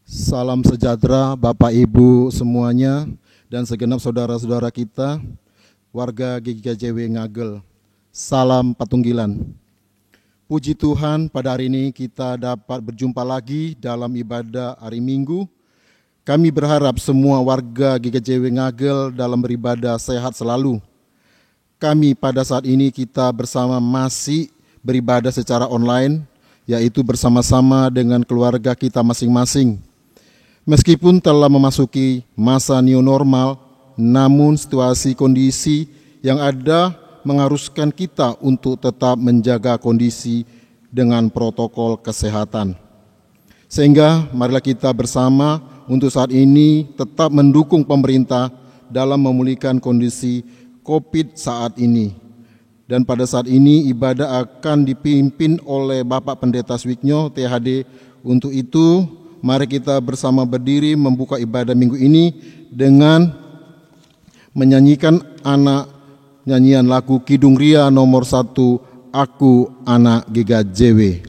Salam sejahtera Bapak Ibu semuanya dan segenap saudara-saudara kita, warga GKJW Ngagel. Salam Patunggilan. Puji Tuhan, pada hari ini kita dapat berjumpa lagi dalam ibadah hari Minggu. Kami berharap semua warga GKJW Ngagel dalam beribadah sehat selalu. Kami pada saat ini kita bersama masih beribadah secara online, yaitu bersama-sama dengan keluarga kita masing-masing. Meskipun telah memasuki masa new normal, namun situasi kondisi yang ada mengharuskan kita untuk tetap menjaga kondisi dengan protokol kesehatan. Sehingga marilah kita bersama untuk saat ini tetap mendukung pemerintah dalam memulihkan kondisi COVID saat ini. Dan pada saat ini ibadah akan dipimpin oleh Bapak Pendeta Swiknyo, THD. Untuk itu, mari kita bersama berdiri membuka ibadah minggu ini dengan menyanyikan nyanyian lagu Kidung Ria nomor 1, Aku Anak GKJW.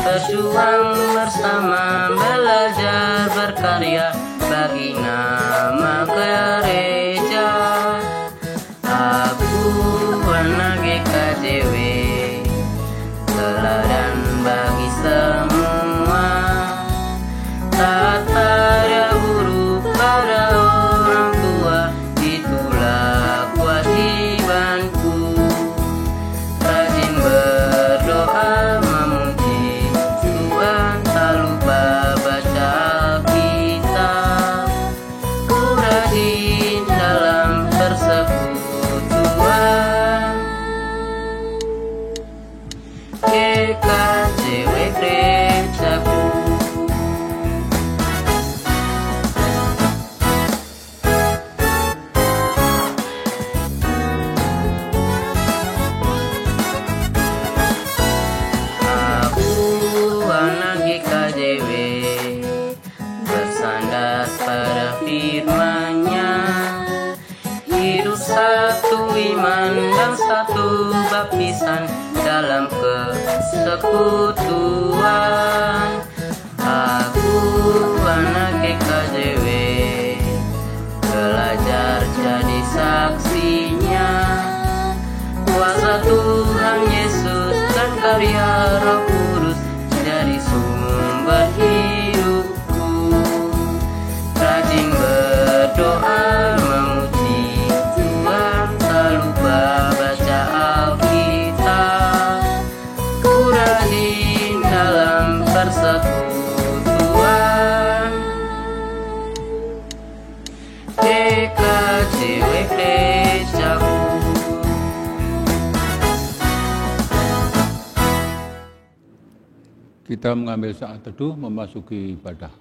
Berjuang bersama, belajar berkarya bagi nama gereja. Aku anak GKJW, teladan bagi semua. Tak ada buruk pada orang tua, itulah kewajibanku. Rajin berdoa, bersandar pada firman-Nya, hidup satu iman dan satu baptisan dalam kesekutuan. Aku anak GKJW, belajar jadi saksinya, kuasa Tuhan Yesus dan karya Roh Kudus jadi sumber hidupku. Rajin berdoa, memuji Tuhan, tak lupa baca Alkitab. Ku rajin dalam persekutuan. GKJW Gerejaku. Kita mengambil saat teduh memasuki ibadah.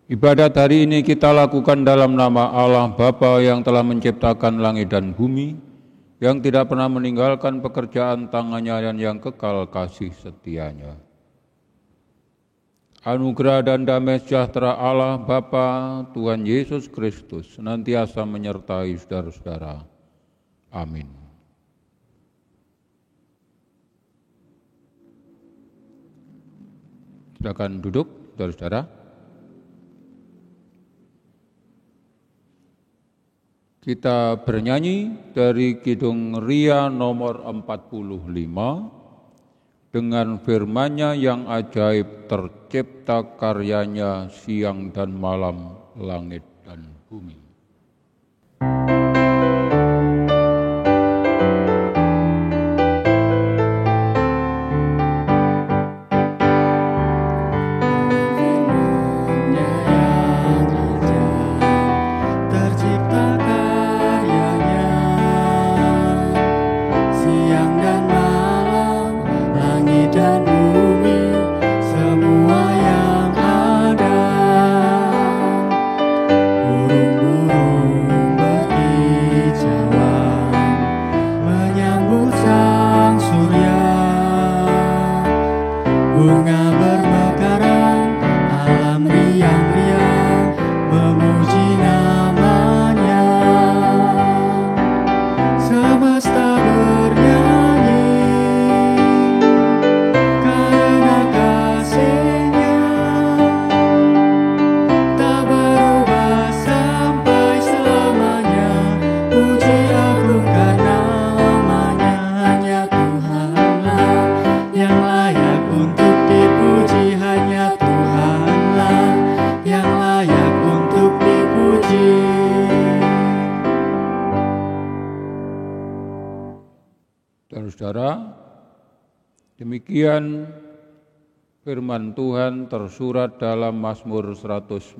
Ibadat hari ini kita lakukan dalam nama Allah Bapa yang telah menciptakan langit dan bumi, yang tidak pernah meninggalkan pekerjaan tangannya dan yang kekal kasih setianya. Anugerah dan damai sejahtera Allah Bapa, Tuhan Yesus Kristus senantiasa menyertai saudara-saudara. Amin. Silakan duduk, saudara-saudara. Kita bernyanyi dari Kidung Ria nomor 45 dengan firman-Nya yang ajaib, tercipta karyanya siang dan malam, langit dan bumi. Dan bumi, semua yang Saudara-saudara, demikian firman Tuhan tersurat dalam Mazmur 149.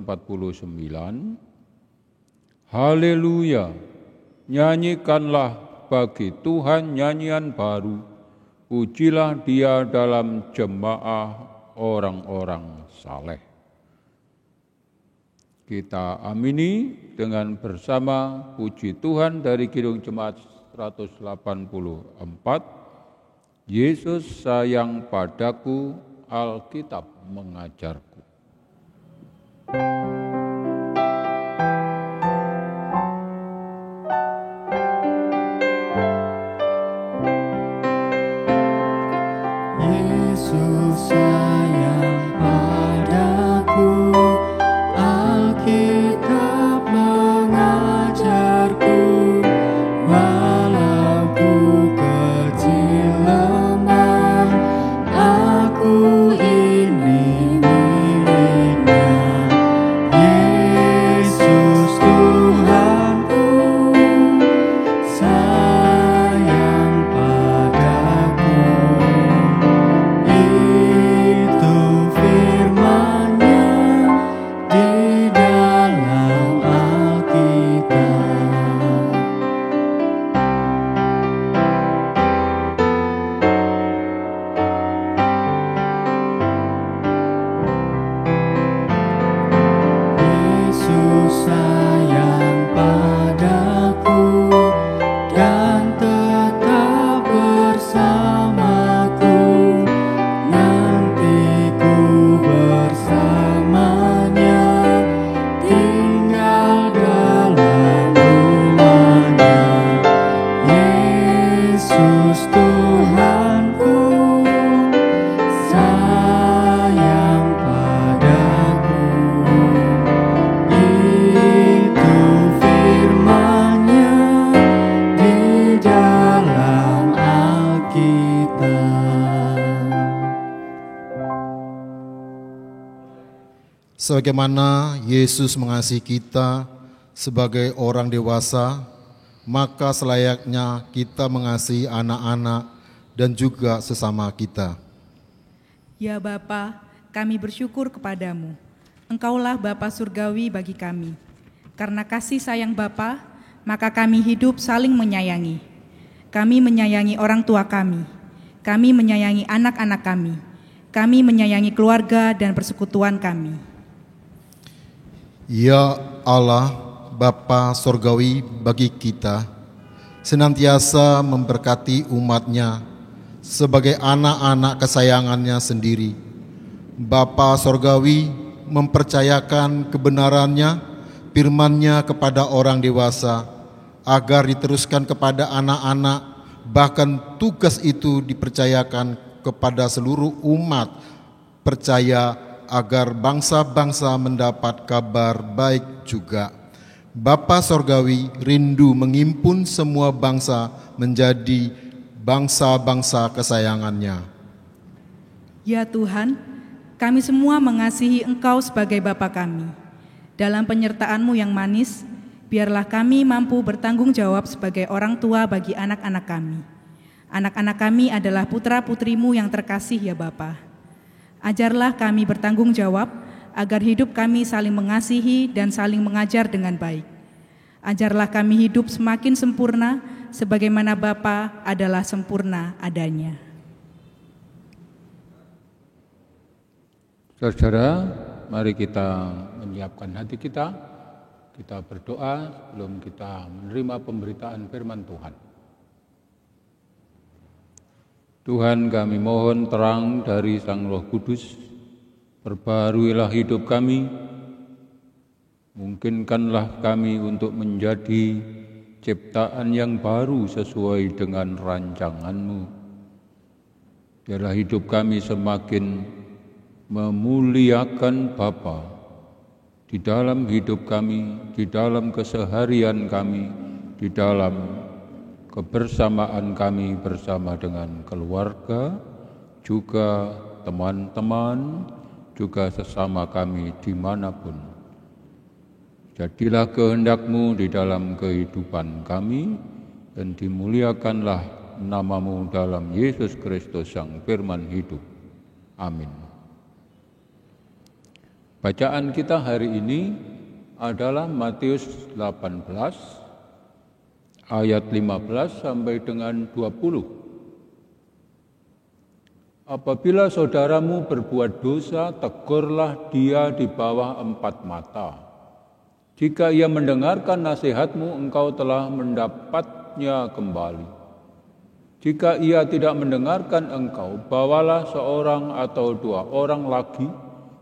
Haleluya, nyanyikanlah bagi Tuhan nyanyian baru, pujilah Dia dalam jemaah orang-orang saleh. Kita amini dengan bersama puji Tuhan dari Kidung Jemaat 184. Yesus sayang padaku, Alkitab mengajarku. Yesus sayang padaku, Alkitab mengajarku, walau ku kecil lemah, aku ini miliknya. Yesus Tuhanku, sayang padaku. Itu firman-Nya di dalam Alkitab. Yesus sayang padaku dan tetap bersamaku. Nanti ku bersamanya, tinggal dalam rumah-Nya. Yesus Tuhanku, sayang padaku. Itu firman-Nya di dalam Alkitab. Sebagaimana Yesus mengasihi kita sebagai orang dewasa, maka selayaknya kita mengasihi anak-anak dan juga sesama kita. Ya Bapa, kami bersyukur kepadamu. Engkaulah Bapa surgawi bagi kami. Karena kasih sayang Bapa, maka kami hidup saling menyayangi. Kami menyayangi orang tua kami. Kami menyayangi anak-anak kami. Kami menyayangi keluarga dan persekutuan kami. Ya Allah, Bapa surgawi bagi kita, senantiasa memberkati umat-Nya sebagai anak-anak kesayangan-Nya sendiri. Bapa surgawi mempercayakan kebenaran-Nya, firman-Nya kepada orang dewasa, agar diteruskan kepada anak-anak, bahkan tugas itu dipercayakan kepada seluruh umat percaya agar bangsa-bangsa mendapat kabar baik juga. Bapa Sorgawi rindu mengimpun semua bangsa menjadi bangsa-bangsa kesayangan-Nya. Ya Tuhan, kami semua mengasihi Engkau sebagai Bapa kami. Dalam penyertaan-Mu yang manis, biarlah kami mampu bertanggung jawab sebagai orang tua bagi anak-anak kami. Anak-anak kami adalah putra-putrimu yang terkasih ya Bapa. Ajarlah kami bertanggung jawab agar hidup kami saling mengasihi dan saling mengajar dengan baik. Ajarlah kami hidup semakin sempurna sebagaimana Bapa adalah sempurna adanya. Saudara, mari kita menyiapkan hati kita. Kita berdoa sebelum kita menerima pemberitaan firman Tuhan. Tuhan, kami mohon terang dari Sang Roh Kudus, perbaharuilah hidup kami, mungkinkanlah kami untuk menjadi ciptaan yang baru sesuai dengan rancangan-Mu. Biarlah hidup kami semakin memuliakan Bapa di dalam hidup kami, di dalam keseharian kami, di dalam kebersamaan kami bersama dengan keluarga, juga teman-teman, juga sesama kami dimanapun. Jadilah kehendak-Mu di dalam kehidupan kami, dan dimuliakanlah namamu dalam Yesus Kristus Sang Firman hidup. Amin. Bacaan kita hari ini adalah Matius 18 ayat 15 sampai dengan 20. Apabila saudaramu berbuat dosa, tegurlah dia di bawah 4 mata. Jika ia mendengarkan nasihatmu, engkau telah mendapatnya kembali. Jika ia tidak mendengarkan engkau, bawalah seorang atau 2 orang lagi,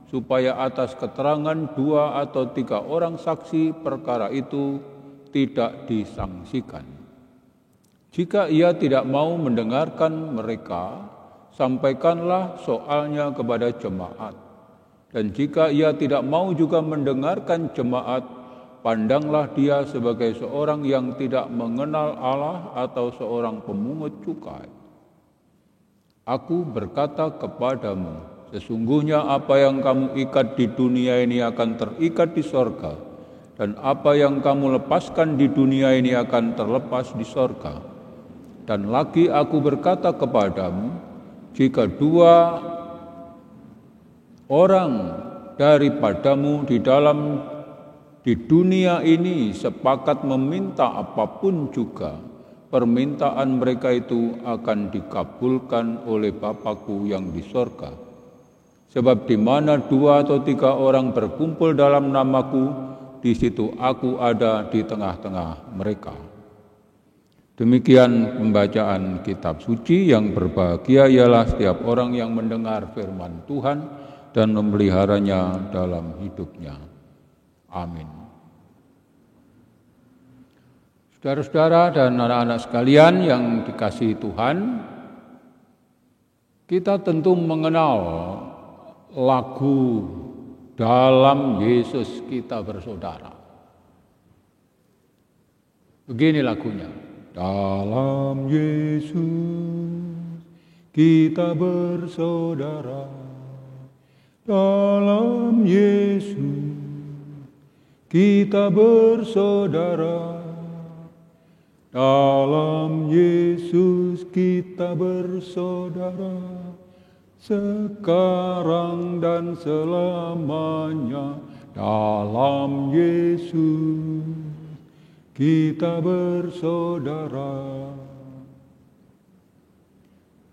supaya atas keterangan 2 atau 3 orang saksi perkara itu tidak disangsikan. Jika ia tidak mau mendengarkan mereka, sampaikanlah soalnya kepada jemaat. Dan jika ia tidak mau juga mendengarkan jemaat, pandanglah dia sebagai seorang yang tidak mengenal Allah atau seorang pemungut cukai. Aku berkata kepadamu, sesungguhnya apa yang kamu ikat di dunia ini akan terikat di sorga, dan apa yang kamu lepaskan di dunia ini akan terlepas di sorga. Dan lagi aku berkata kepadamu, jika 2 orang daripadamu di dunia ini sepakat meminta apapun juga, permintaan mereka itu akan dikabulkan oleh Bapa-Ku yang di sorga. Sebab di mana 2 atau 3 orang berkumpul dalam namaku, di situ aku ada di tengah-tengah mereka. Demikian pembacaan kitab suci. Yang berbahagia ialah setiap orang yang mendengar firman Tuhan dan memeliharanya dalam hidupnya. Amin. Saudara-saudara dan anak-anak sekalian yang dikasihi Tuhan, kita tentu mengenal lagu Dalam Yesus Kita Bersaudara. Begini lagunya. Dalam Yesus kita bersaudara, dalam Yesus kita bersaudara, dalam Yesus kita bersaudara, sekarang dan selamanya, dalam Yesus kita bersaudara.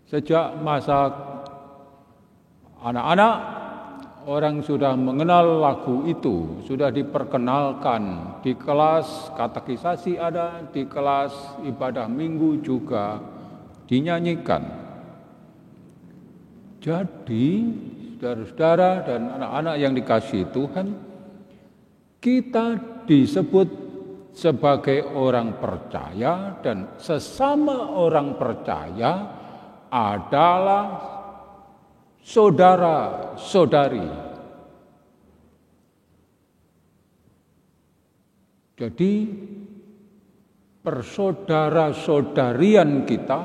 Sejak masa anak-anak, orang sudah mengenal lagu itu, sudah diperkenalkan di kelas katekisasi ada, di kelas ibadah minggu juga dinyanyikan. Jadi, saudara-saudara dan anak-anak yang dikasihi Tuhan, kita disebut sebagai orang percaya, dan sesama orang percaya adalah saudara-saudari. Jadi persaudara-saudarian kita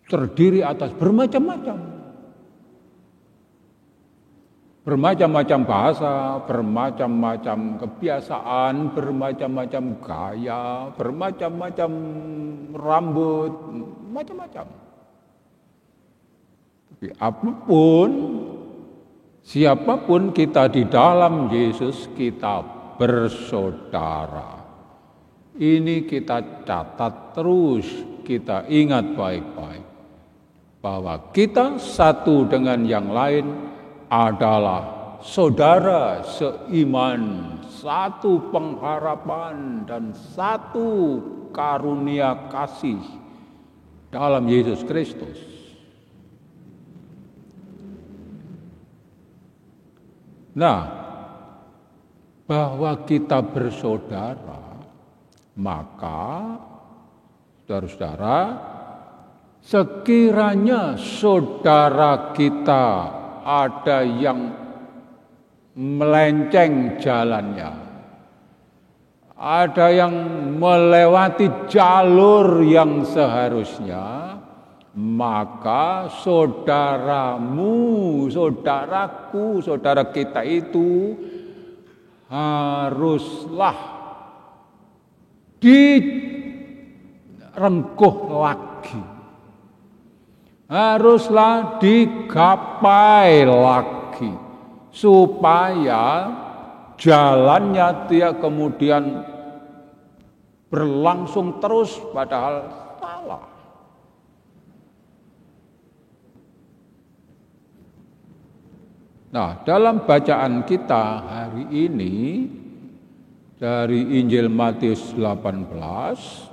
terdiri atas bermacam-macam bahasa, bermacam-macam kebiasaan, bermacam-macam gaya, bermacam-macam rambut, macam-macam. Tapi siapapun kita di dalam Yesus, kita bersaudara. Ini kita catat terus, kita ingat baik-baik, bahwa kita satu dengan yang lain adalah saudara seiman, satu pengharapan dan satu karunia kasih dalam Yesus Kristus. Nah, bahwa kita bersaudara, maka saudara-saudara, sekiranya saudara kita ada yang melenceng jalannya, ada yang melewati jalur yang seharusnya, maka saudaramu, saudaraku, saudara kita itu haruslah rengkuh lagi. Haruslah digapai lagi supaya jalannya dia kemudian berlangsung terus padahal salah. Nah, dalam bacaan kita hari ini dari Injil Matius 18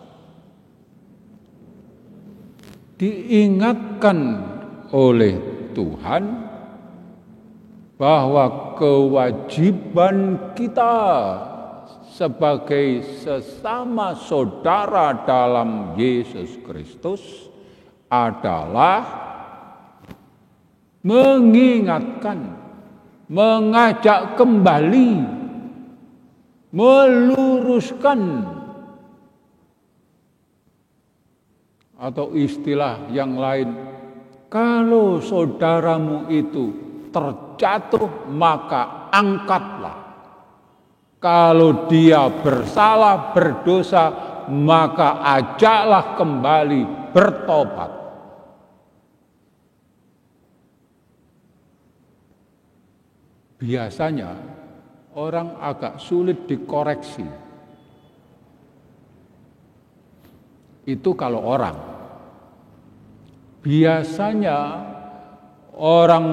diingatkan oleh Tuhan bahwa kewajiban kita sebagai sesama saudara dalam Yesus Kristus adalah mengingatkan, mengajak kembali, meluruskan, atau istilah yang lain, kalau saudaramu itu terjatuh maka angkatlah. Kalau dia bersalah, berdosa, maka ajaklah kembali bertobat. Biasanya orang agak sulit dikoreksi. Itu kalau orang. Biasanya orang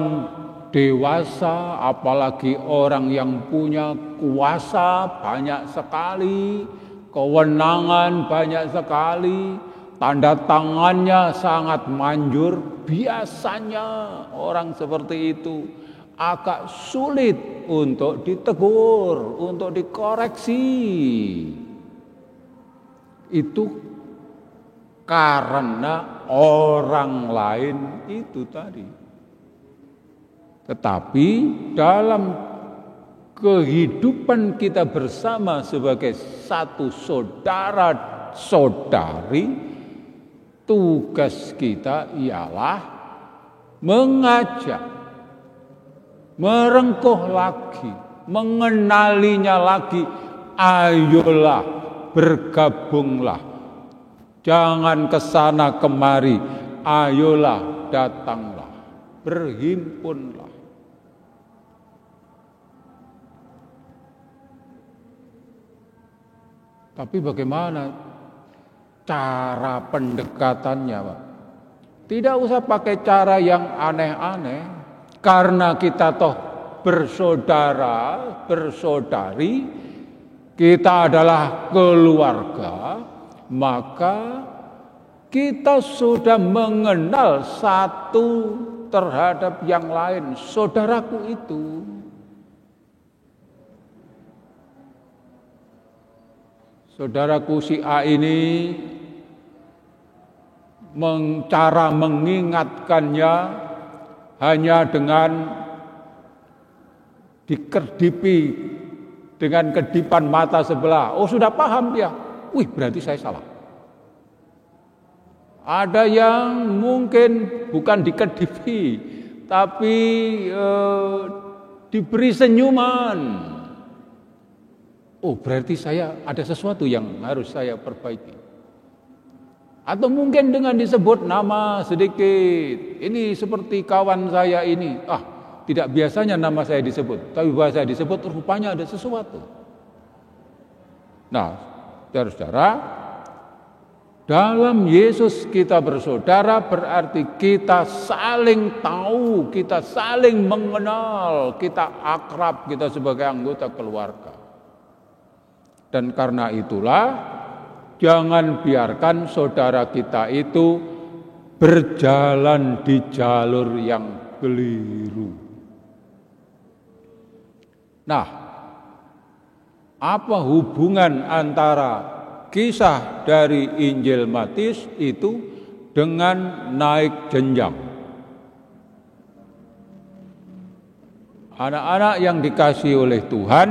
dewasa, apalagi orang yang punya kuasa banyak sekali, kewenangan banyak sekali, tanda tangannya sangat manjur, biasanya orang seperti itu agak sulit untuk ditegur, untuk dikoreksi. Itu karena orang lain itu tadi. Tetapi dalam kehidupan kita bersama sebagai satu saudara-saudari, tugas kita ialah mengajak, merengkuh lagi, mengenalinya lagi. Ayolah, bergabunglah. Jangan kesana kemari, ayolah datanglah, berhimpunlah. Tapi bagaimana cara pendekatannya, Pak? Tidak usah pakai cara yang aneh-aneh, karena kita toh bersaudara, bersaudari, kita adalah keluarga. Maka kita sudah mengenal satu terhadap yang lain, saudaraku itu. Saudaraku si A ini, cara mengingatkannya hanya dengan dikerdipi dengan kedipan mata sebelah. Oh, sudah paham dia. Wih, berarti saya salah. Ada yang mungkin bukan dikedipi, tapi diberi senyuman. Oh, berarti saya ada sesuatu yang harus saya perbaiki. Atau mungkin dengan disebut nama sedikit. Ini seperti kawan saya ini. Tidak biasanya nama saya disebut, tapi bahasa saya disebut rupanya ada sesuatu. Nah, saudara-saudara, dalam Yesus kita bersaudara berarti kita saling tahu, kita saling mengenal, kita akrab, kita sebagai anggota keluarga. Dan karena itulah, jangan biarkan saudara kita itu berjalan di jalur yang keliru. Nah, apa hubungan antara kisah dari Injil Matius itu dengan naik jenjang? Anak-anak yang dikasihi oleh Tuhan,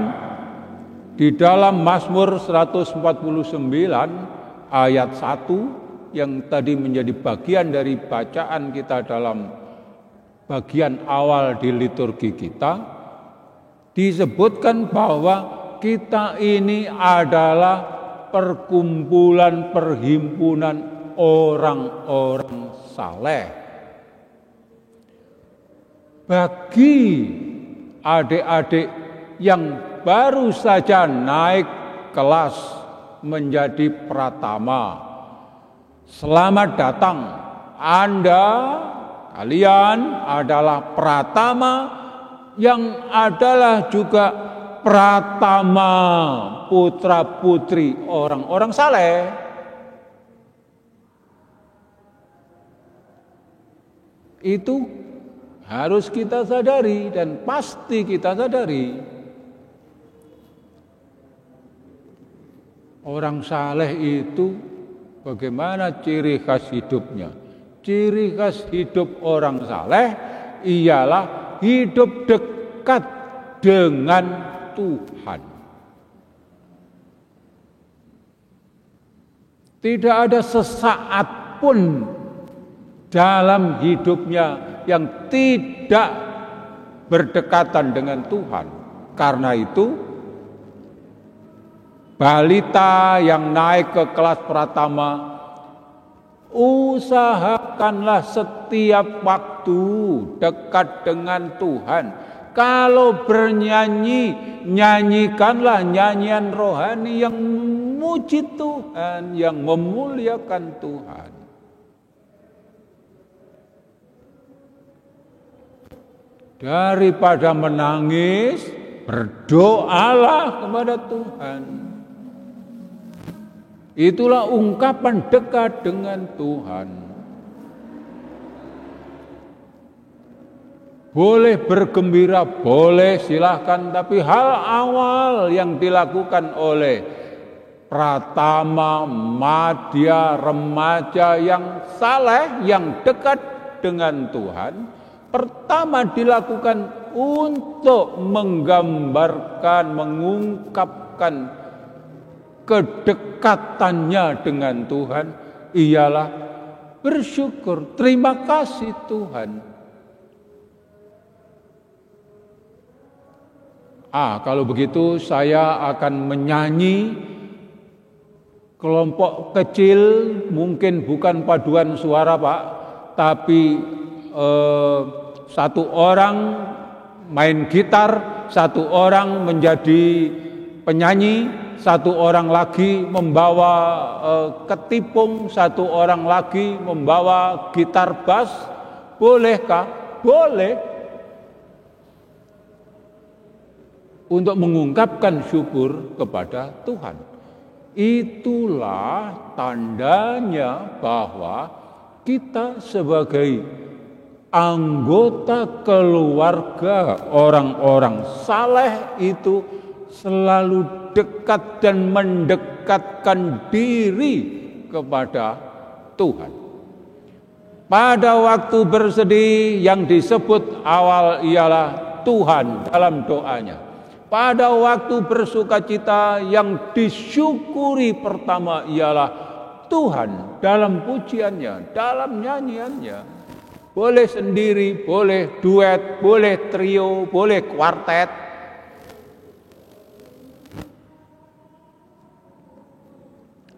di dalam Mazmur 149 ayat 1 yang tadi menjadi bagian dari bacaan kita dalam bagian awal di liturgi kita, disebutkan bahwa kita ini adalah perkumpulan perhimpunan orang-orang saleh. Bagi adik-adik yang baru saja naik kelas menjadi pratama, selamat datang. Kalian adalah pratama yang adalah juga pratama putra-putri orang-orang saleh. Itu harus kita sadari dan pasti kita sadari. Orang saleh itu bagaimana ciri khas hidupnya? Ciri khas hidup orang saleh ialah hidup dekat dengan Tuhan. Tidak ada sesaat pun dalam hidupnya yang tidak berdekatan dengan Tuhan. Karena itu, balita yang naik ke kelas pratama, usahakanlah setiap waktu dekat dengan Tuhan. Kalau bernyanyi, nyanyikanlah nyanyian rohani yang memuji Tuhan, yang memuliakan Tuhan. Daripada menangis, berdoalah kepada Tuhan. Itulah ungkapan dekat dengan Tuhan. Boleh bergembira, boleh, silahkan. Tapi hal awal yang dilakukan oleh pratama, madya, remaja yang saleh, yang dekat dengan Tuhan, pertama dilakukan untuk menggambarkan, mengungkapkan kedekatannya dengan Tuhan ialah bersyukur, terima kasih Tuhan. Kalau begitu saya akan menyanyi kelompok kecil, mungkin bukan paduan suara Pak, tapi satu orang main gitar, satu orang menjadi penyanyi, satu orang lagi membawa ketipung, satu orang lagi membawa gitar bass. Bolehkah? Boleh. Untuk mengungkapkan syukur kepada Tuhan. Itulah tandanya bahwa kita sebagai anggota keluarga orang-orang saleh itu selalu dekat dan mendekatkan diri kepada Tuhan. Pada waktu bersedih yang disebut awal ialah Tuhan dalam doanya. Pada waktu bersukacita yang disyukuri pertama ialah Tuhan dalam pujiannya, dalam nyanyiannya. Boleh sendiri, boleh duet, boleh trio, boleh kuartet.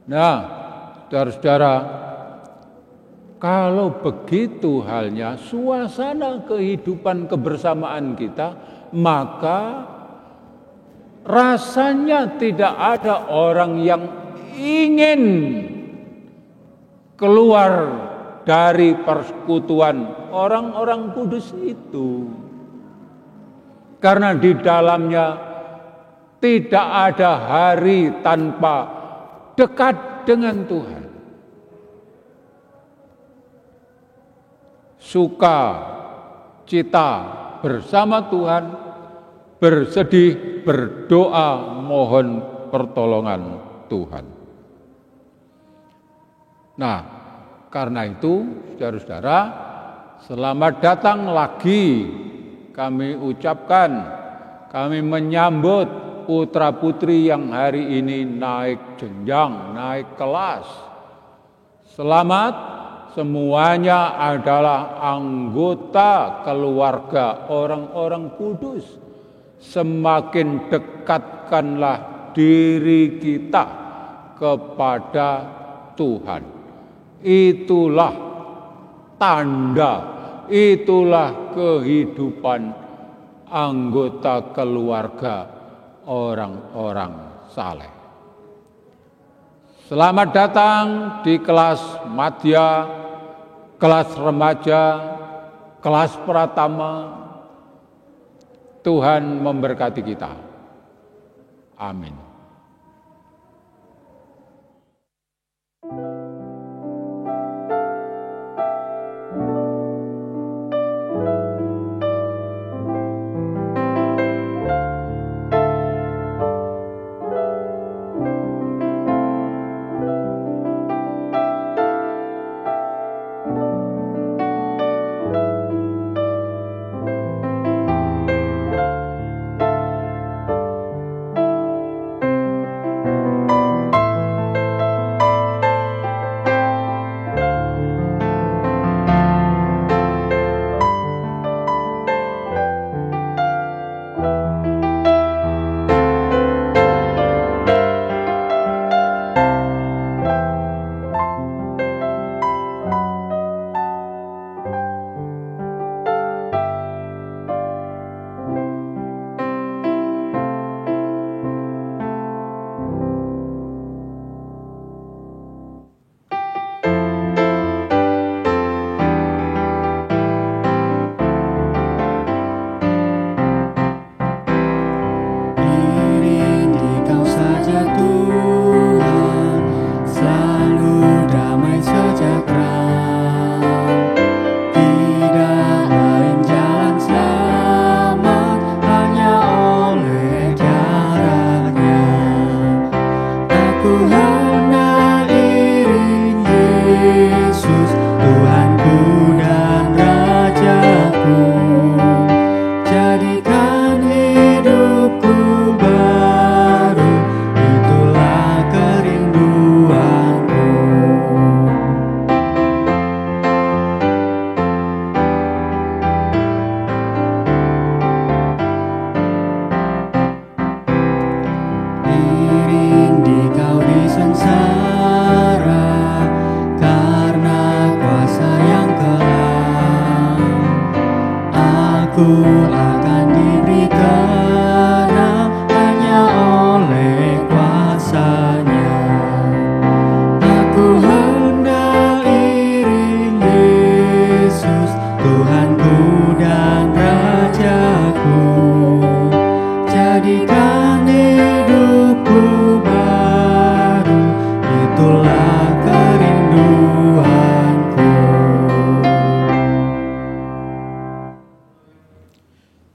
Nah, saudara-saudara, kalau begitu halnya suasana kehidupan kebersamaan kita, maka rasanya tidak ada orang yang ingin keluar dari persekutuan orang-orang kudus itu. Karena di dalamnya tidak ada hari tanpa dekat dengan Tuhan. Suka cita bersama Tuhan, bersedih, berdoa, mohon pertolongan Tuhan. Nah, karena itu, saudara-saudara, selamat datang lagi kami ucapkan, kami menyambut putra-putri yang hari ini naik jenjang, naik kelas. Selamat, semuanya adalah anggota keluarga orang-orang kudus. Semakin dekatkanlah diri kita kepada Tuhan. Itulah tanda, itulah kehidupan anggota keluarga orang-orang saleh. Selamat datang di kelas madya, kelas remaja, kelas pratama. Tuhan memberkati kita. Amin.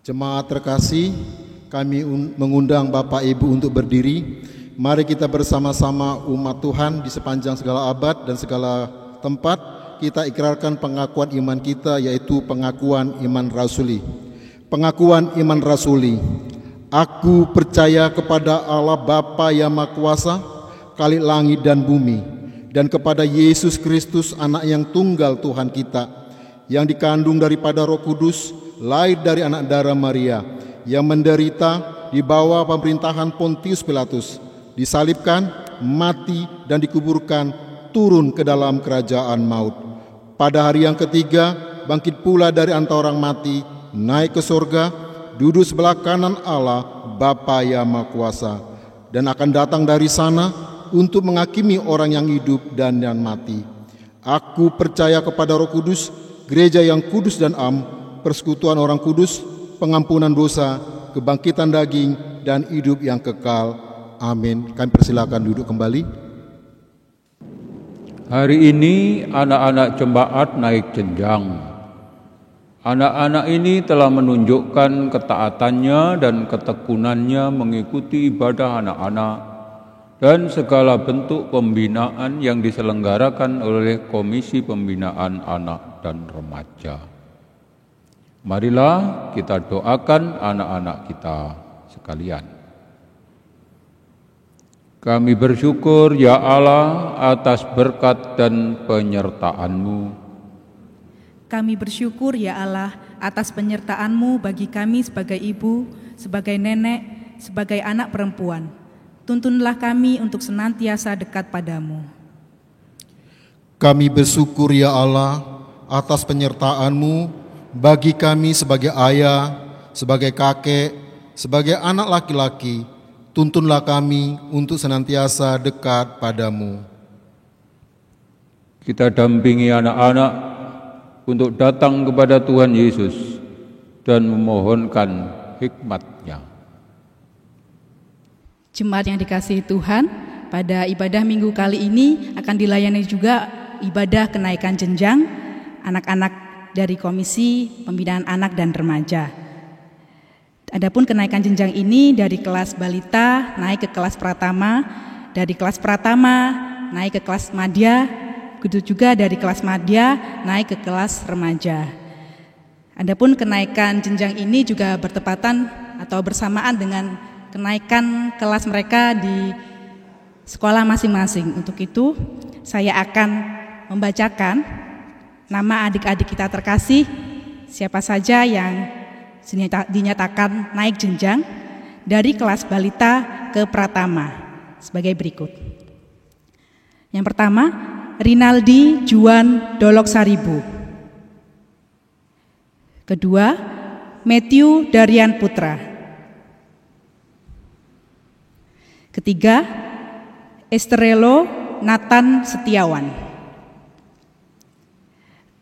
Jemaat terkasih, kami mengundang Bapak Ibu untuk berdiri. Mari kita bersama-sama umat Tuhan di sepanjang segala abad dan segala tempat, kita ikrarkan pengakuan iman kita, yaitu pengakuan iman rasuli. Pengakuan iman rasuli. Aku percaya kepada Allah Bapa yang Maha Kuasa, Khalik langit dan bumi, dan kepada Yesus Kristus, Anak yang tunggal Tuhan kita, yang dikandung daripada Roh Kudus, lahir dari anak darah Maria, yang menderita di bawah pemerintahan Pontius Pilatus, disalibkan, mati, dan dikuburkan, turun ke dalam kerajaan maut. Pada hari yang ketiga, bangkit pula dari antara orang mati, naik ke surga, duduk sebelah kanan Allah, Bapa yang Maha Kuasa, dan akan datang dari sana untuk menghakimi orang yang hidup dan yang mati. Aku percaya kepada Roh Kudus, gereja yang kudus dan am, persekutuan orang kudus, pengampunan dosa, kebangkitan daging, dan hidup yang kekal. Amin. Kami persilakan duduk kembali. Hari ini anak-anak jemaat naik jenjang. Anak-anak ini telah menunjukkan ketaatannya dan ketekunannya mengikuti ibadah anak-anak dan segala bentuk pembinaan yang diselenggarakan oleh Komisi Pembinaan Anak dan Remaja. Marilah kita doakan anak-anak kita sekalian. Kami bersyukur ya Allah atas berkat dan penyertaan-Mu. Kami bersyukur ya Allah atas penyertaan-Mu bagi kami sebagai ibu, sebagai nenek, sebagai anak perempuan. Tuntunlah kami untuk senantiasa dekat padamu. Kami bersyukur ya Allah atas penyertaan-Mu bagi kami sebagai ayah, sebagai kakek, sebagai anak laki-laki. Tuntunlah kami untuk senantiasa dekat padamu. Kita dampingi anak-anak untuk datang kepada Tuhan Yesus dan memohonkan hikmat-Nya. Jemaat yang dikasihi Tuhan, pada ibadah minggu kali ini akan dilayani juga ibadah kenaikan jenjang anak-anak dari Komisi Pembinaan Anak dan Remaja. Adapun kenaikan jenjang ini dari kelas balita naik ke kelas pratama, dari kelas pratama naik ke kelas madya, begitu juga dari kelas madya naik ke kelas remaja. Adapun kenaikan jenjang ini juga bertepatan atau bersamaan dengan kenaikan kelas mereka di sekolah masing-masing. Untuk itu, saya akan membacakan nama adik-adik kita terkasih, siapa saja yang dinyatakan naik jenjang dari kelas balita ke pratama sebagai berikut. Yang pertama, Rinaldi Juan Dolok Saribu. Kedua, Matthew Darian Putra. Ketiga, Estrelo Nathan Setiawan.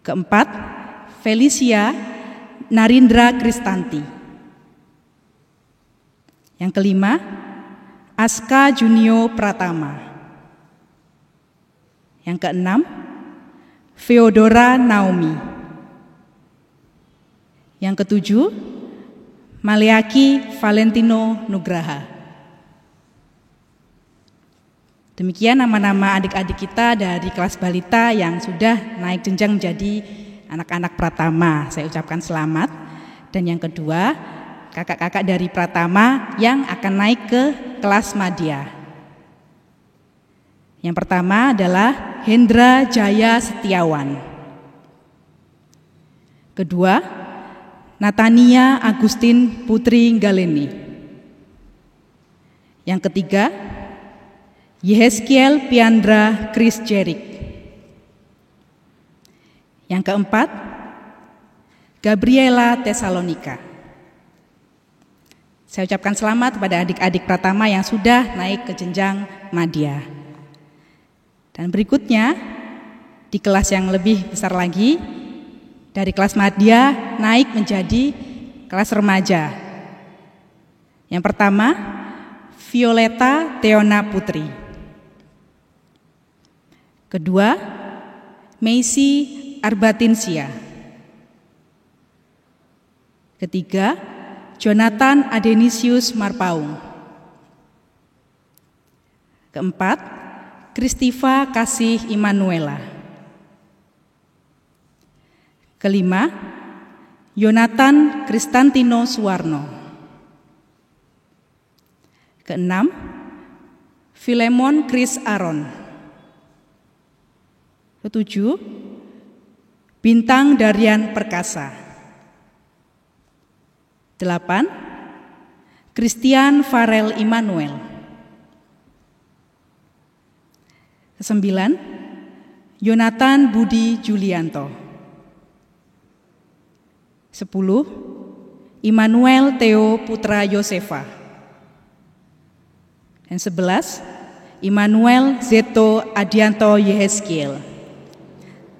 Keempat, Felicia Narindra Kristanti. Yang kelima, Aska Junio Pratama. Yang keenam, Feodora Naomi. Yang ketujuh, Maliaki Valentino Nugraha. Demikian nama-nama adik-adik kita dari kelas balita yang sudah naik jenjang menjadi anak-anak pratama. Saya ucapkan selamat. Dan yang kedua, kakak-kakak dari pratama yang akan naik ke kelas madya. Yang pertama adalah Hendra Jaya Setiawan. Kedua, Natania Agustin Putri Galeni. Yang ketiga, Yehezkiel Piandra Chris Jerik. Yang keempat, Gabriela Tesalonika. Saya ucapkan selamat kepada adik-adik pratama yang sudah naik ke jenjang madya. Dan berikutnya, di kelas yang lebih besar lagi, dari kelas madya naik menjadi kelas remaja. Yang pertama, Violeta Teona Putri. Kedua, Macy Arbatinsia. Ketiga, Jonathan Adenisius Marpaung. Keempat, Kristiva Kasih Immanuela. Kelima, Yonatan Kristantino Suwarno. Keenam, Filemon Chris Aaron. Ketujuh, Bintang Darian Perkasa. 8, Christian Farel Immanuel. 9, Yonatan Budi Julianto. 10, Immanuel Theo Putra Yosefa. Dan 11, Immanuel Zeto Adianto Yehezkiel.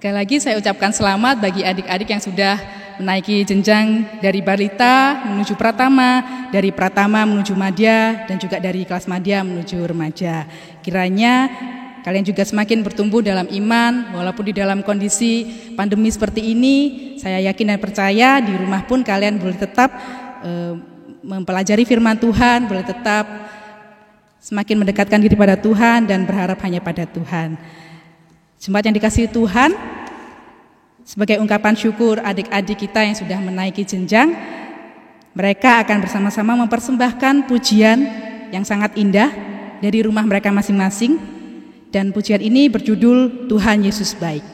Sekali lagi saya ucapkan selamat bagi adik-adik yang sudah menaiki jenjang dari balita menuju pratama, dari pratama menuju madya, dan juga dari kelas madya menuju remaja. Kiranya kalian juga semakin bertumbuh dalam iman, walaupun di dalam kondisi pandemi seperti ini. Saya yakin dan percaya di rumah pun kalian boleh tetap mempelajari firman Tuhan, boleh tetap semakin mendekatkan diri pada Tuhan dan berharap hanya pada Tuhan. Jemaat yang dikasihi Tuhan, sebagai ungkapan syukur adik-adik kita yang sudah menaiki jenjang, mereka akan bersama-sama mempersembahkan pujian yang sangat indah dari rumah mereka masing-masing, dan pujian ini berjudul Tuhan Yesus Baik.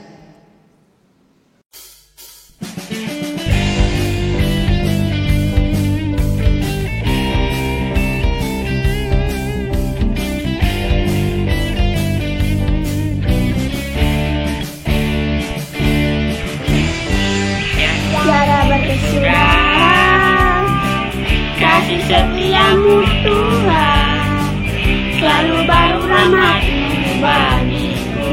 selamatmu bagiku.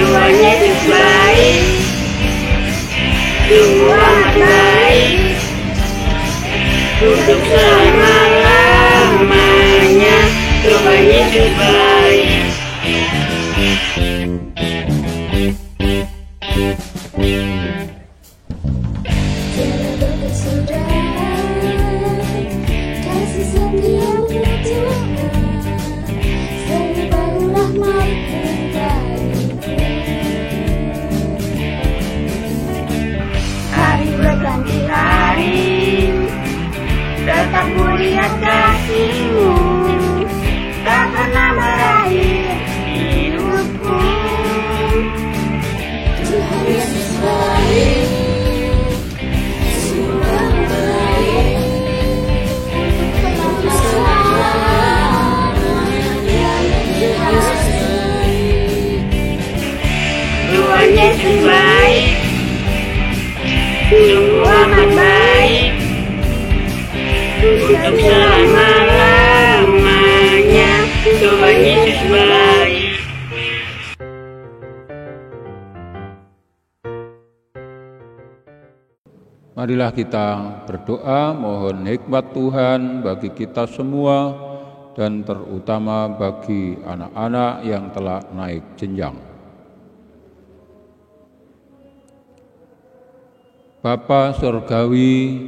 Tuhan Yesus baik, sungguh amat baik, untuk selama-lamanya. Tuhan Yesus baik. Kasih setiamu Tuhan, selalu rahmat-Mu bagiku. Hari berganti hari, tetap mulia kasih-Mu, tak pernah berakhir hidupku. Tuhan Yesus baik, sungguh amat baik, untuk selama-lamanya. Tuhan Yesus baik, sungguh amat baik, untuk selama-lamanya. Tuhan Yesus baik. Marilah kita berdoa mohon hikmat Tuhan bagi kita semua dan terutama bagi anak-anak yang telah naik jenjang. Bapa Surgawi,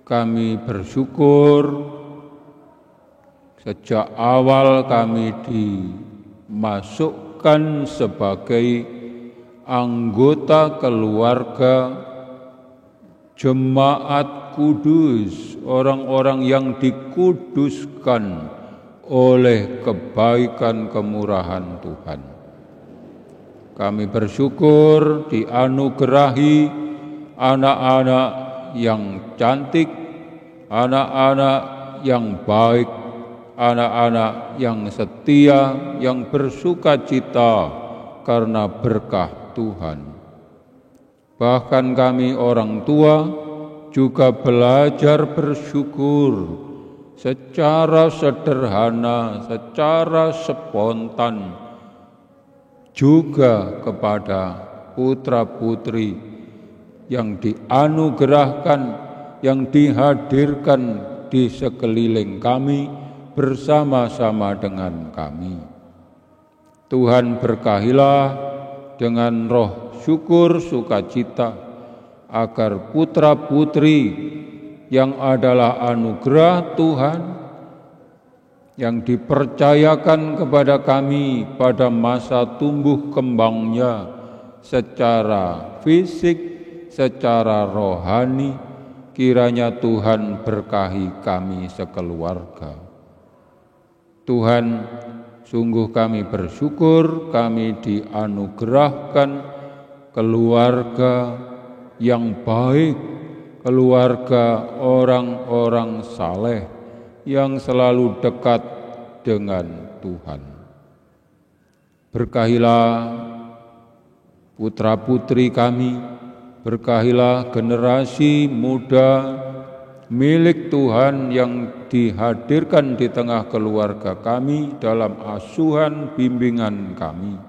kami bersyukur sejak awal kami dimasukkan sebagai anggota keluarga Jemaat Kudus, orang-orang yang dikuduskan oleh kebaikan kemurahan Tuhan. Kami bersyukur dianugerahi anak-anak yang cantik, anak-anak yang baik, anak-anak yang setia, yang bersukacita karena berkah Tuhan. Bahkan kami orang tua juga belajar bersyukur secara sederhana, secara spontan juga kepada putra-putri yang dianugerahkan, yang dihadirkan di sekeliling kami bersama-sama dengan kami. Tuhan berkahilah dengan roh syukur sukacita agar putra-putri yang adalah anugerah Tuhan yang dipercayakan kepada kami pada masa tumbuh kembangnya secara fisik, secara rohani, kiranya Tuhan berkahi kami sekeluarga. Tuhan, sungguh kami bersyukur kami dianugerahkan keluarga yang baik, keluarga orang-orang saleh yang selalu dekat dengan Tuhan. Berkahilah putra-putri kami, berkahilah generasi muda milik Tuhan yang dihadirkan di tengah keluarga kami dalam asuhan bimbingan kami.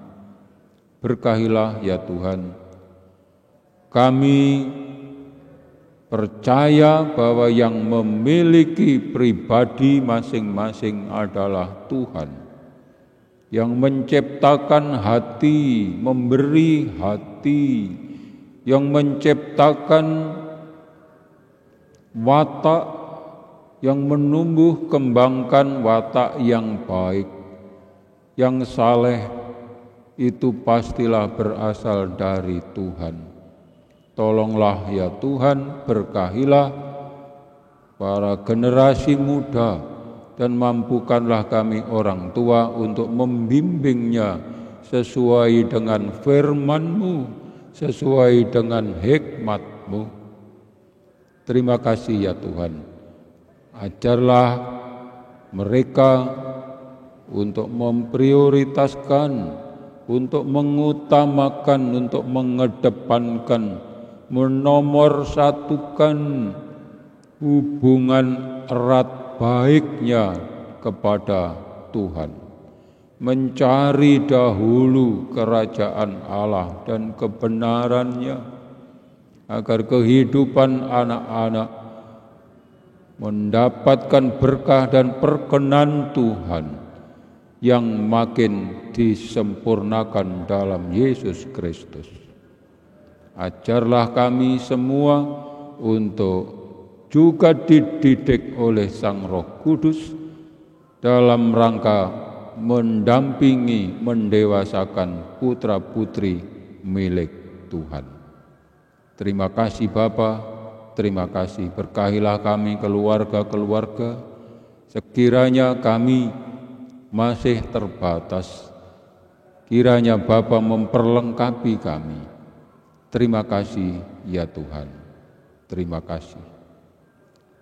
Berkahilah ya Tuhan. Kami percaya bahwa yang memiliki pribadi masing-masing adalah Tuhan, yang menciptakan hati, memberi hati, yang menciptakan watak, yang menumbuh kembangkan watak yang baik, yang saleh, itu pastilah berasal dari Tuhan. Tolonglah ya Tuhan, berkahilah para generasi muda dan mampukanlah kami orang tua untuk membimbingnya sesuai dengan firman-Mu, sesuai dengan hikmat-Mu. Terima kasih ya Tuhan. Ajarlah mereka untuk memprioritaskan, untuk mengutamakan, untuk mengedepankan, menomorsatukan hubungan erat baiknya kepada Tuhan, mencari dahulu kerajaan Allah dan kebenarannya, agar kehidupan anak-anak mendapatkan berkah dan perkenan Tuhan yang makin disempurnakan dalam Yesus Kristus. Ajarlah kami semua untuk juga dididik oleh Sang Roh Kudus dalam rangka mendampingi, mendewasakan putra-putri milik Tuhan. Terima kasih Bapa, terima kasih, berkahilah kami keluarga-keluarga. Sekiranya kami masih terbatas, kiranya Bapa memperlengkapi kami. Terima kasih ya Tuhan, terima kasih.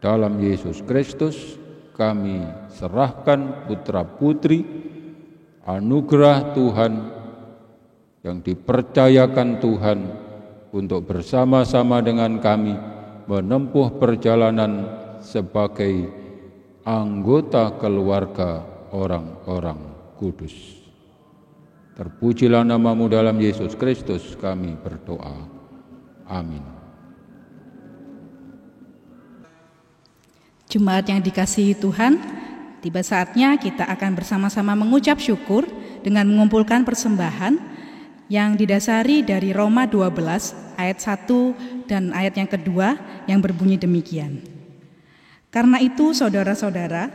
Dalam Yesus Kristus kami serahkan putra-putri anugerah Tuhan yang dipercayakan Tuhan untuk bersama-sama dengan kami menempuh perjalanan sebagai anggota keluarga orang-orang kudus. Terpujilah nama-Mu dalam Yesus Kristus kami berdoa. Amin. Jemaat yang dikasihi Tuhan, tiba saatnya kita akan bersama-sama mengucap syukur dengan mengumpulkan persembahan yang didasari dari Roma 12 ayat 1 dan ayat yang kedua yang berbunyi demikian. Karena itu saudara-saudara,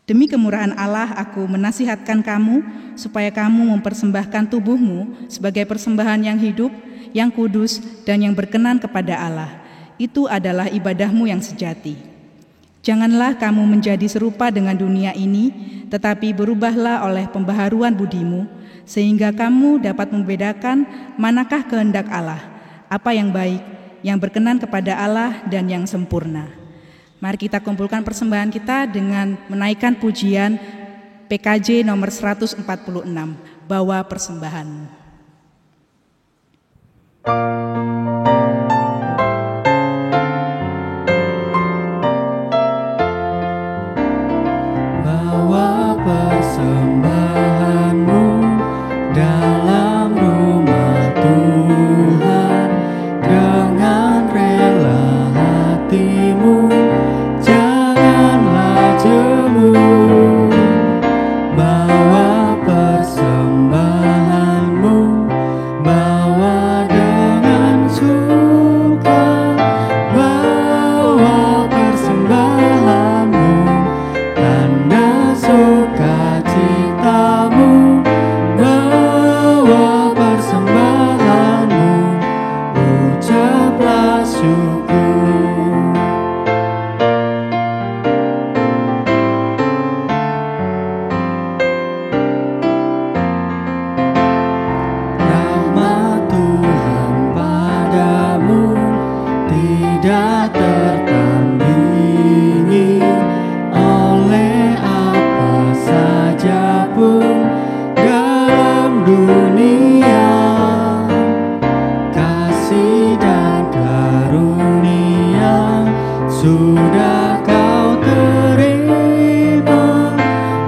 demi kemurahan Allah aku menasihatkan kamu supaya kamu mempersembahkan tubuhmu sebagai persembahan yang hidup, yang kudus dan yang berkenan kepada Allah. Itu adalah ibadahmu yang sejati. Janganlah kamu menjadi serupa dengan dunia ini, tetapi berubahlah oleh pembaharuan budimu, sehingga kamu dapat membedakan manakah kehendak Allah, apa yang baik, yang berkenan kepada Allah dan yang sempurna. Mari kita kumpulkan persembahan kita dengan menaikkan pujian PKJ nomor 146, Bawa Persembahan. Persembahanmu dalam rumah Tuhan, dengan rela hatimu, janganlah jemu. Bawa persembahanmu, bawa dengan suka. Bawa persembahanmu, tanda sukacitamu. Bawa persembahanmu, ucaplah syukur. Rahmat Tuhan padamu tidak tertandingi oleh apa saja pun dalam dunia. Kasih dan karunia sudah kau terima.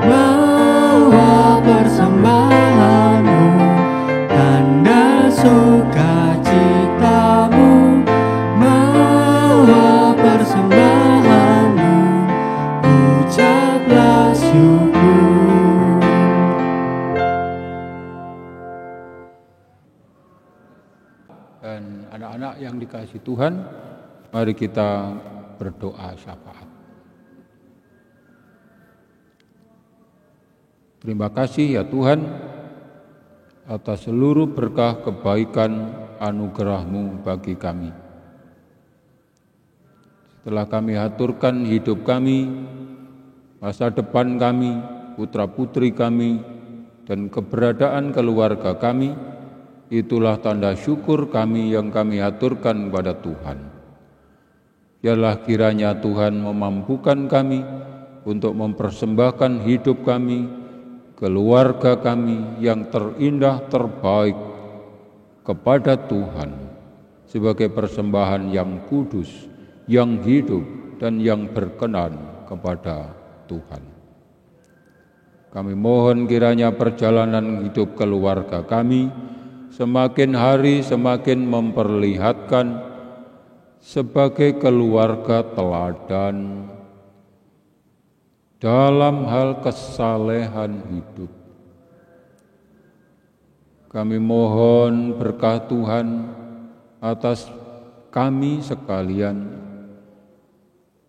Bawa persembahanmu, tanda sukacitamu. Bawa persembahanmu, ucaplah syukur. Dan anak-anak yang dikasihi Tuhan, mari kita berdoa syafaat. Terima kasih ya Tuhan atas seluruh berkah kebaikan anugerah-Mu bagi kami. Setelah kami aturkan hidup kami masa depan kami, putra-putri kami, dan keberadaan keluarga kami, itulah tanda syukur kami yang kami aturkan kepada Tuhan. Biarlah kiranya Tuhan memampukan kami untuk mempersembahkan hidup kami, keluarga kami yang terindah terbaik kepada Tuhan sebagai persembahan yang kudus, yang hidup, dan yang berkenan kepada Tuhan. Kami mohon kiranya perjalanan hidup keluarga kami semakin hari semakin memperlihatkan sebagai keluarga teladan dalam hal kesalehan hidup. Kami mohon berkah Tuhan atas kami sekalian,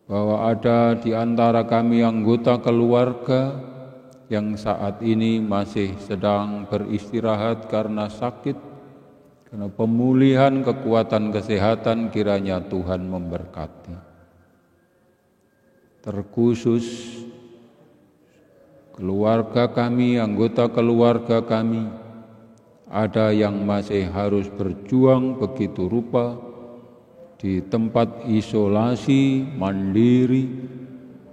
bahwa ada di antara kami anggota keluarga yang saat ini masih sedang beristirahat karena sakit, karena pemulihan kekuatan kesehatan kiranya Tuhan memberkati. Terkhusus keluarga kami, anggota keluarga kami, ada yang masih harus berjuang begitu rupa di tempat isolasi mandiri,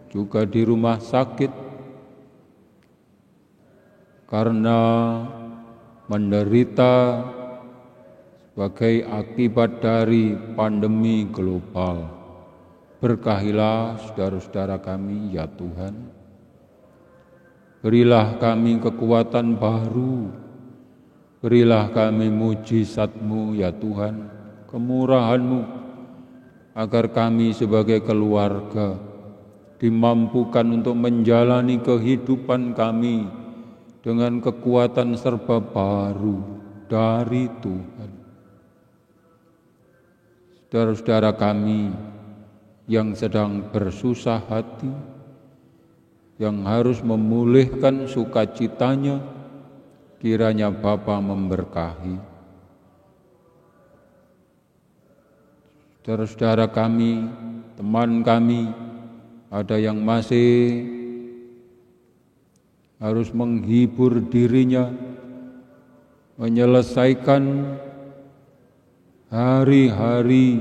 juga di rumah sakit, karena menderita sebagai akibat dari pandemi global. Berkahilah saudara-saudara kami, ya Tuhan. Berilah kami kekuatan baru, berilah kami mujizat-Mu, ya Tuhan, kemurahan-Mu, agar kami sebagai keluarga dimampukan untuk menjalani kehidupan kami dengan kekuatan serba baru dari Tuhan. Saudara-saudara kami yang sedang bersusah hati, yang harus memulihkan sukacitanya, kiranya Bapa memberkahi. Saudara-saudara kami, teman kami, ada yang masih harus menghibur dirinya, menyelesaikan hari-hari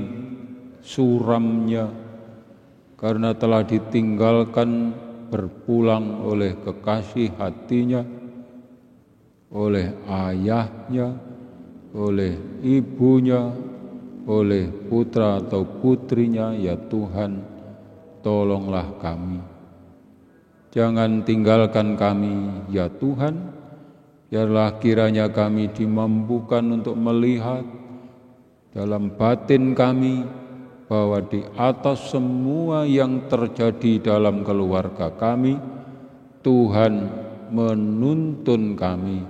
suramnya karena telah ditinggalkan berpulang oleh kekasih hatinya, oleh ayahnya, oleh ibunya, oleh putra atau putrinya. Ya Tuhan, tolonglah kami. Jangan tinggalkan kami, ya Tuhan. Biarlah kiranya kami dimampukan untuk melihat dalam batin kami bahwa di atas semua yang terjadi dalam keluarga kami, Tuhan menuntun kami,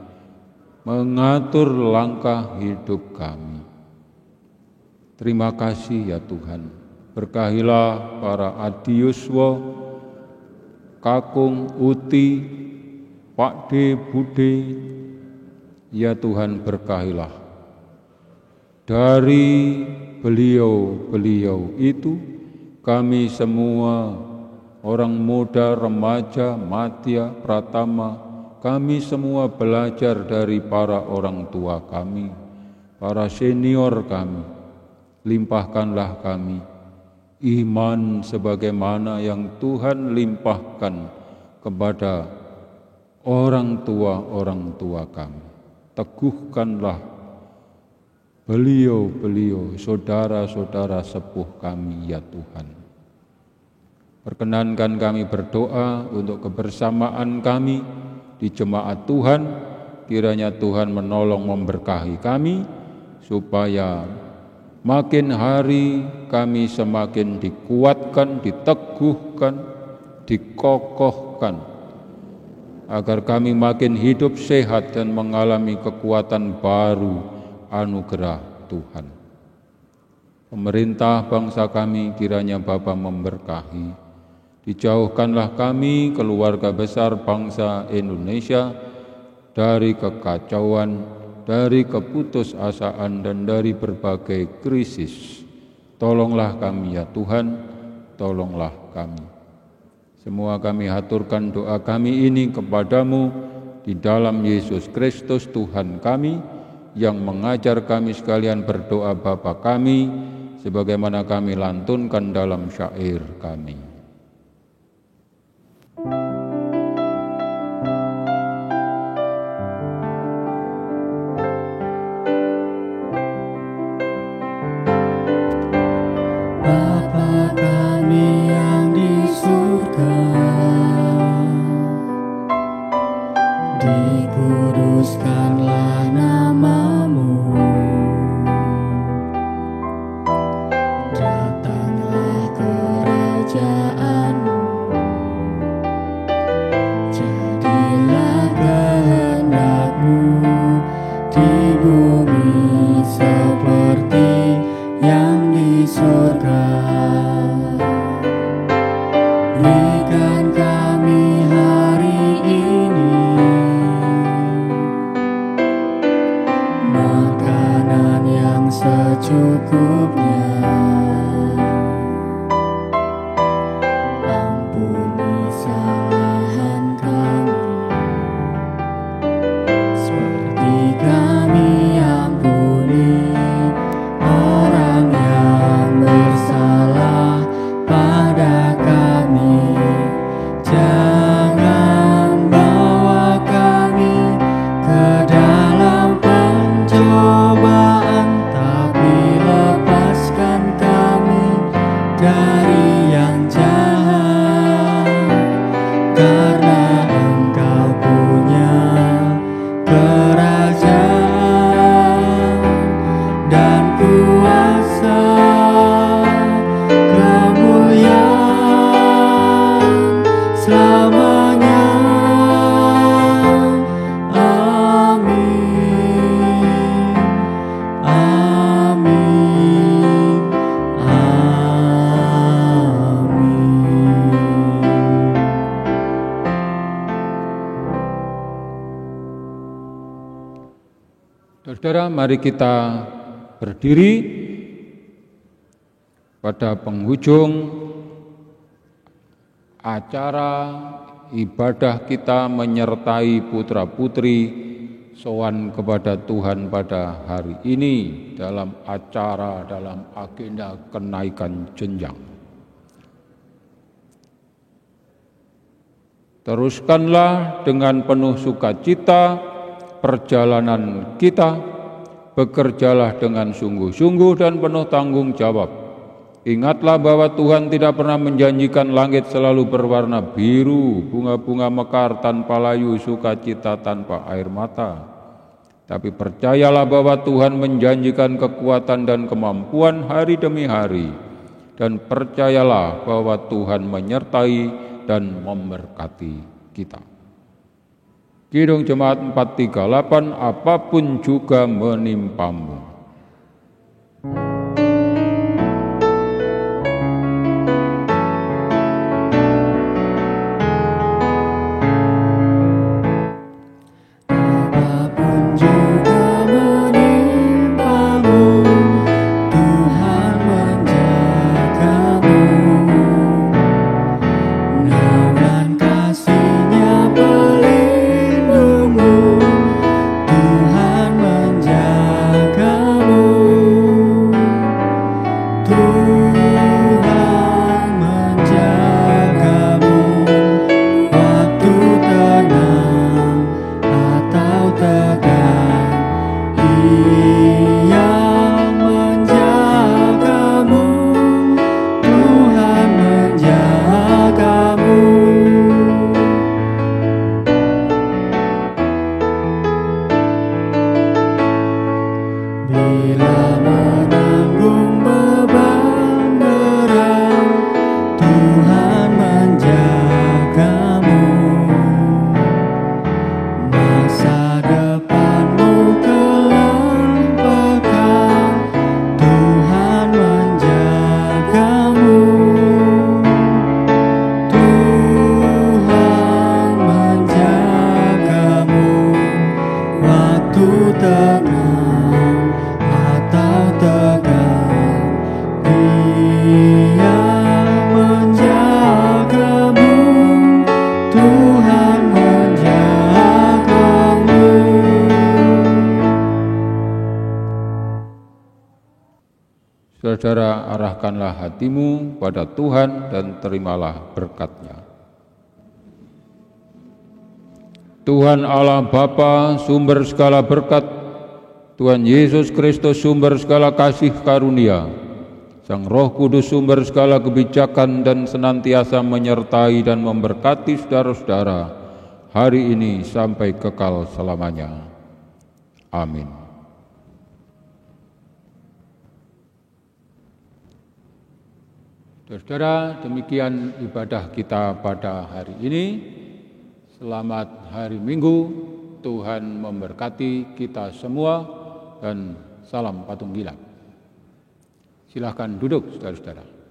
mengatur langkah hidup kami. Terima kasih ya Tuhan. Berkahilah para Adiuswo, Kakung, Uti, Pak D, Bude. Ya Tuhan, berkahilah. Dari beliau-beliau itu, kami semua orang muda, remaja, madya, pratama, kami semua belajar dari para orang tua kami, para senior kami. Limpahkanlah kami iman sebagaimana yang Tuhan limpahkan kepada orang tua kami. Teguhkanlah beliau-beliau, saudara-saudara sepuh kami, ya Tuhan. Perkenankan kami berdoa untuk kebersamaan kami di jemaat Tuhan, kiranya Tuhan menolong memberkahi kami, supaya makin hari kami semakin dikuatkan, diteguhkan, dikokohkan, agar kami makin hidup sehat dan mengalami kekuatan baru anugerah Tuhan. Pemerintah bangsa kami kiranya Bapa memberkahi. Dijauhkanlah kami, keluarga besar bangsa Indonesia, dari kekacauan, dari keputusasaan, dan dari berbagai krisis. Tolonglah kami ya Tuhan, tolonglah kami. Semua kami haturkan doa kami ini kepadamu di dalam Yesus Kristus Tuhan kami, yang mengajar kami sekalian berdoa Bapa kami, sebagaimana kami lantunkan dalam syair kami. Bapa kami yang di surga, dikuduskanlah namamu, datanglah kerajaanmu, jadilah kehendakmu di bumi seperti yang di surga. Berikan kami hari ini makanan yang secukupnya. Ampuni kesalahan kami, seperti kami ampuni orang yang bersalah pada kami. Jangan bawa kami ke dalam pencobaan, tapi lepaskan kami dari yang jahat. Karena Engkau punya kerajaan dan kuasa, kemuliaan selamanya. Amin, amin, amin. Saudara, mari kita berdiri pada penghujung acara ibadah kita menyertai putra-putri sowan kepada Tuhan pada hari ini dalam agenda kenaikan jenjang. Teruskanlah dengan penuh sukacita perjalanan kita, bekerjalah dengan sungguh-sungguh dan penuh tanggung jawab. Ingatlah bahwa Tuhan tidak pernah menjanjikan langit selalu berwarna biru, bunga-bunga mekar tanpa layu, sukacita tanpa air mata. Tapi percayalah bahwa Tuhan menjanjikan kekuatan dan kemampuan hari demi hari. Dan percayalah bahwa Tuhan menyertai dan memberkati kita. Kidung Jemaat 438, apapun juga menimpamu. Apapun juga menimpamu, Tuhan menjagamu. Naungan kasih-Nya pelindungmu, Tuhan menjagamu. Tuhan menjagamu waktu tenang atau tegang. Ia menjagamu, Tuhan menjagamu. Bila menanggung beban berat, Tuhan menjagamu. Masa depanmu kelam pekat, Tuhan menjagamu. Tuhan menjagamu waktu tenang atau tegang. Dia menjagamu. Saudara-saudara, arahkanlah hatimu pada Tuhan dan terimalah berkat-Nya. Tuhan Allah Bapa, sumber segala berkat, Tuhan Yesus Kristus, sumber segala kasih karunia, Sang Roh Kudus, sumber segala kebijakan dan senantiasa menyertai dan memberkati saudara-saudara hari ini sampai kekal selamanya. Amin. Saudara, demikian ibadah kita pada hari ini. Selamat hari Minggu, Tuhan memberkati kita semua, dan salam Patunggilan. Silakan duduk, saudara-saudara.